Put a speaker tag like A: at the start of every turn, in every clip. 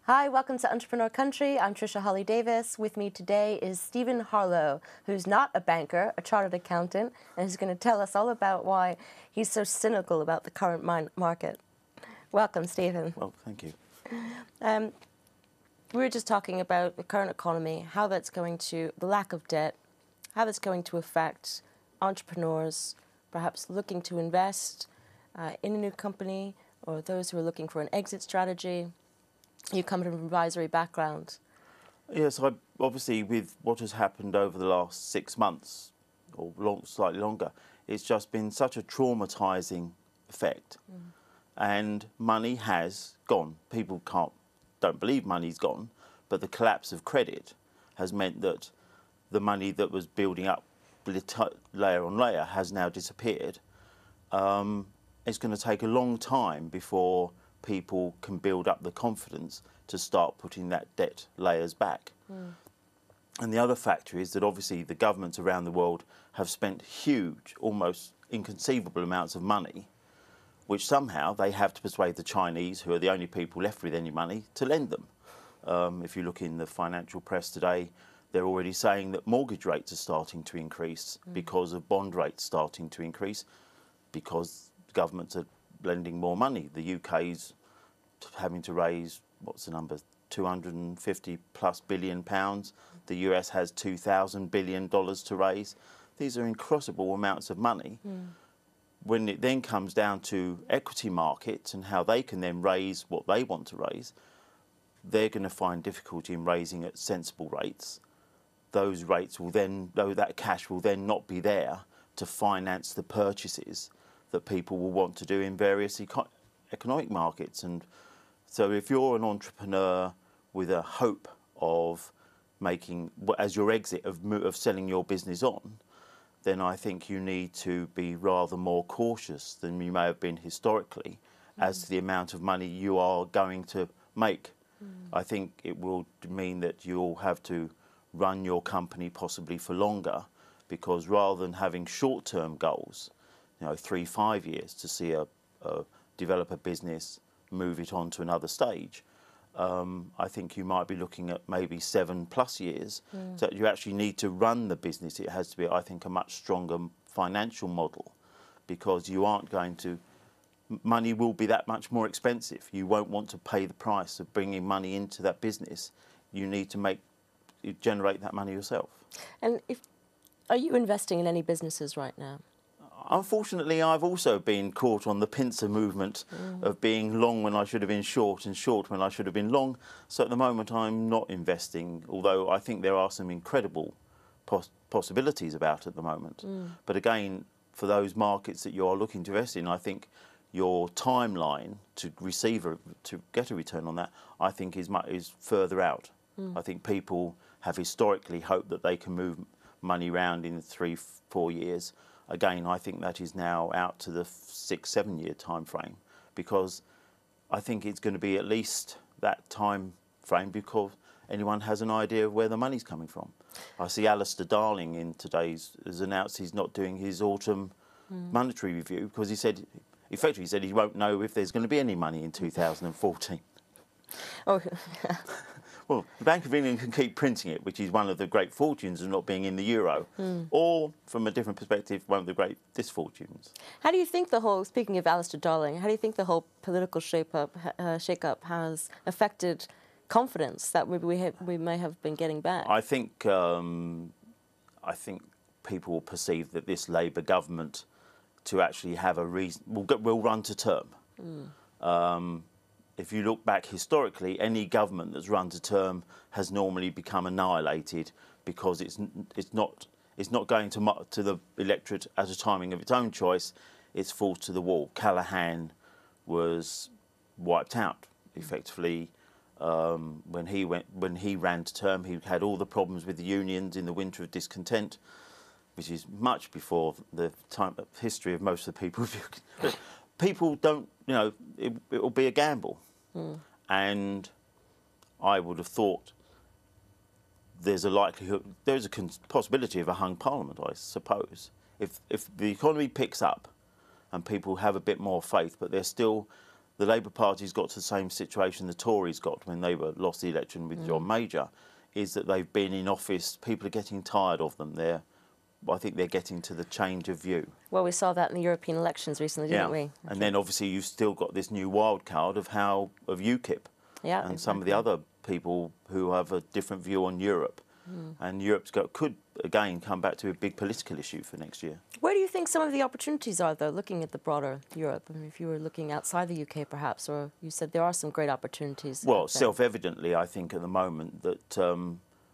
A: Hi, welcome to Entrepreneur Country. I'm Trisha Holly-Davis. With me today is Stephen Harlow, who's not a banker, a chartered accountant, and who's going to tell us all about why he's so cynical about the current market. Welcome, Stephen.
B: Well, thank you.
A: We were just talking about the current economy, how that's going to, the lack of debt, how that's going to affect entrepreneurs, perhaps looking to invest in a new company, or those who are looking for an exit strategy. You come from an advisory background.
B: Yes, obviously with what has happened over the last 6 months, or slightly longer, it's just been such a traumatising effect. And money has gone. People don't believe money's gone, but the collapse of credit has meant that the money that was building up layer on layer has now disappeared. It's going to take a long time before people can build up the confidence to start putting that debt layers back. And the other factor is that obviously the governments around the world have spent huge, almost inconceivable amounts of money, which somehow they have to persuade the Chinese, who are the only people left with any money, to lend them. If you look in the financial press today, they're already saying that mortgage rates are starting to increase because of bond rates starting to increase, because governments are lending more money. The UK's having to raise, what's the number, 250 plus billion pounds. The US has $2,000 billion to raise. These are incredible amounts of money. When it then comes down to equity markets and how they can then raise what they want to raise, they're going to find difficulty in raising at sensible rates. Those rates will then, though that cash will then not be there to finance the purchases that people will want to do in various economic markets. And so if you're an entrepreneur with a hope of making, as your exit of selling your business on, then I think you need to be rather more cautious than you may have been historically as to the amount of money you are going to make. I think it will mean that you'll have to run your company possibly for longer, because rather than having short-term goals, 3-5 years to see develop a business, move it on to another stage, I think you might be looking at maybe 7+ years. So you actually need to run the business. It has to be, I think, a much stronger financial model, because you aren't going to, money will be that much more expensive. You won't want to pay the price of bringing money into that business. You need to generate that money yourself. And
A: are you investing in any businesses right now?
B: Unfortunately, I've also been caught on the pincer movement of being long when I should have been short and short when I should have been long. So at the moment, I'm not investing, although I think there are some incredible possibilities about at the moment. But again, for those markets that you are looking to invest in, I think your timeline to get a return on that, I think is further out. I think people have historically hoped that they can move money around in 3-4 years. Again, I think that is now out to the 6-7 year time frame, because I think it's going to be at least that time frame because anyone has an idea of where the money's coming from. I see Alistair Darling in today's has announced he's not doing his autumn monetary review because he said, effectively, he said he won't know if there's going to be any money in 2014.
A: Oh.
B: Well, the Bank of England can keep printing it, which is one of the great fortunes of not being in the euro, or, from a different perspective, one of the great misfortunes.
A: How do you think speaking of Alistair Darling, how do you think the whole political shake-up has affected confidence that we may have been getting back?
B: I think people will perceive that this Labour government to actually have a reason will run to term. If you look back historically, any government that's run to term has normally become annihilated because it's not going to the electorate at a timing of its own choice. It's falls to the wall. Callaghan was wiped out effectively when he ran to term. He had all the problems with the unions in the winter of discontent, which is much before the history of most of the people. People don't, it will be a gamble. And I would have thought there's a possibility of a hung parliament, I suppose. If the economy picks up and people have a bit more faith, but there's still the Labour Party's got to the same situation the Tories got when they lost the election with John Major, is that they've been in office, people are getting tired of them. I think they're getting to the change of view.
A: Well, we saw that in the European elections recently, didn't we?
B: And then obviously you've still got this new wild card of UKIP and some of the other people who have a different view on Europe. And Europe could, again, come back to a big political issue for next year.
A: Where do you think some of the opportunities are, though, looking at the broader Europe? I mean, if you were looking outside the UK, perhaps, or you said there are some great opportunities.
B: Well, self-evidently, I think at the moment that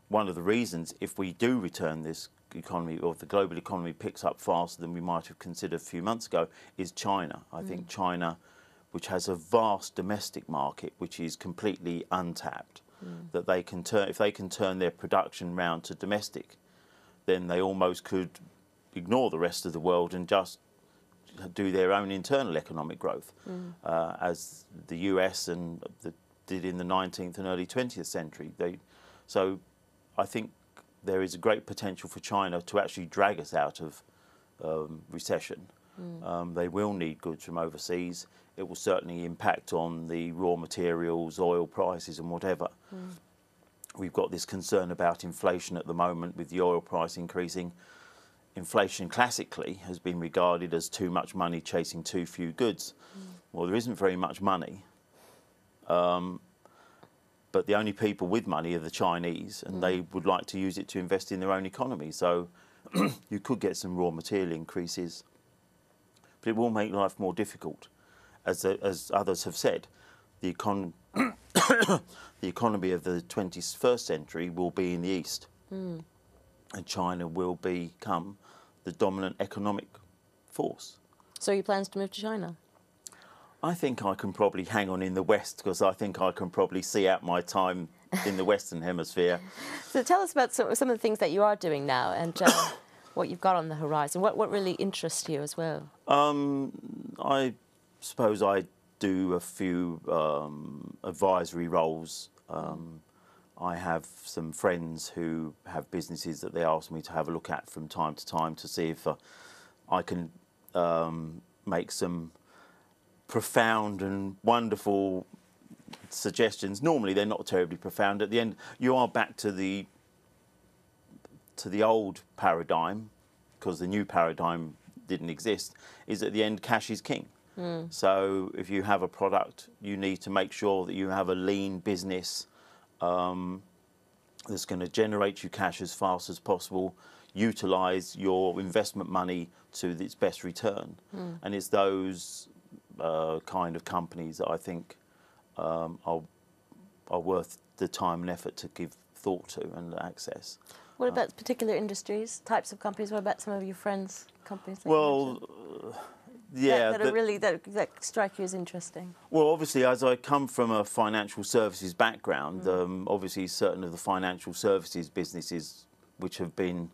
B: one of the reasons, if we do return this economy, or if the global economy picks up faster than we might have considered a few months ago, is China. I think China, which has a vast domestic market, which is completely untapped, that they can turn, if they can turn their production round to domestic, then they almost could ignore the rest of the world and just do their own internal economic growth, as the US did in the 19th and early 20th century. So I think there is a great potential for China to actually drag us out of recession. They will need goods from overseas. It will certainly impact on the raw materials, oil prices and whatever. We've got this concern about inflation at the moment with the oil price increasing. Inflation classically has been regarded as too much money chasing too few goods. Well, there isn't very much money. But the only people with money are the Chinese, and they would like to use it to invest in their own economy. So you could get some raw material increases, but it will make life more difficult. As others have said, the economy of the 21st century will be in the East, and China will become the dominant economic force. So
A: your plans to move to China?
B: I think I can probably hang on in the West, because I think I can probably see out my time in the Western Hemisphere.
A: So tell us about some of the things that you are doing now and what you've got on the horizon. What really interests you as well?
B: I suppose I do a few advisory roles. I have some friends who have businesses that they ask me to have a look at from time to time to see if I can make some profound and wonderful suggestions. Normally they're not terribly profound. At the end, you are back to the old paradigm, because the new paradigm didn't exist, is at the end cash is king. So if you have a product, you need to make sure that you have a lean business that's going to generate you cash as fast as possible, utilise your investment money to its best return. And it's those kind of companies that I think are worth the time and effort to give thought to and access.
A: What about particular industries, types of companies? What about some of your friends' companies? That strike you as interesting? Well,
B: obviously, as I come from a financial services background, obviously certain of the financial services businesses which have been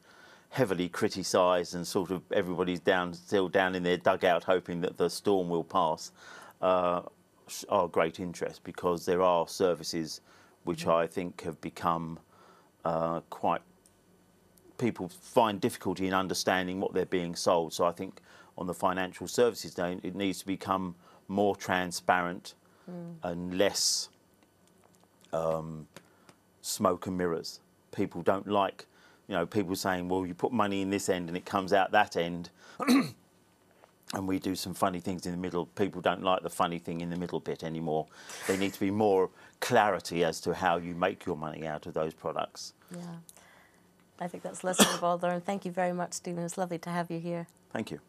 B: heavily criticised and sort of everybody's still down in their dugout hoping that the storm will pass, are great interest, because there are services which I think have become people find difficulty in understanding what they're being sold. So I think on the financial services day, it needs to become more transparent and less smoke and mirrors. People don't like, people saying, well, you put money in this end and it comes out that end, and we do some funny things in the middle. People don't like the funny thing in the middle bit anymore. There needs to be more clarity as to how you make your money out of those products.
A: Yeah, I think that's lesson of all there. And thank you very much, Stephen. It's lovely to have you here.
B: Thank you.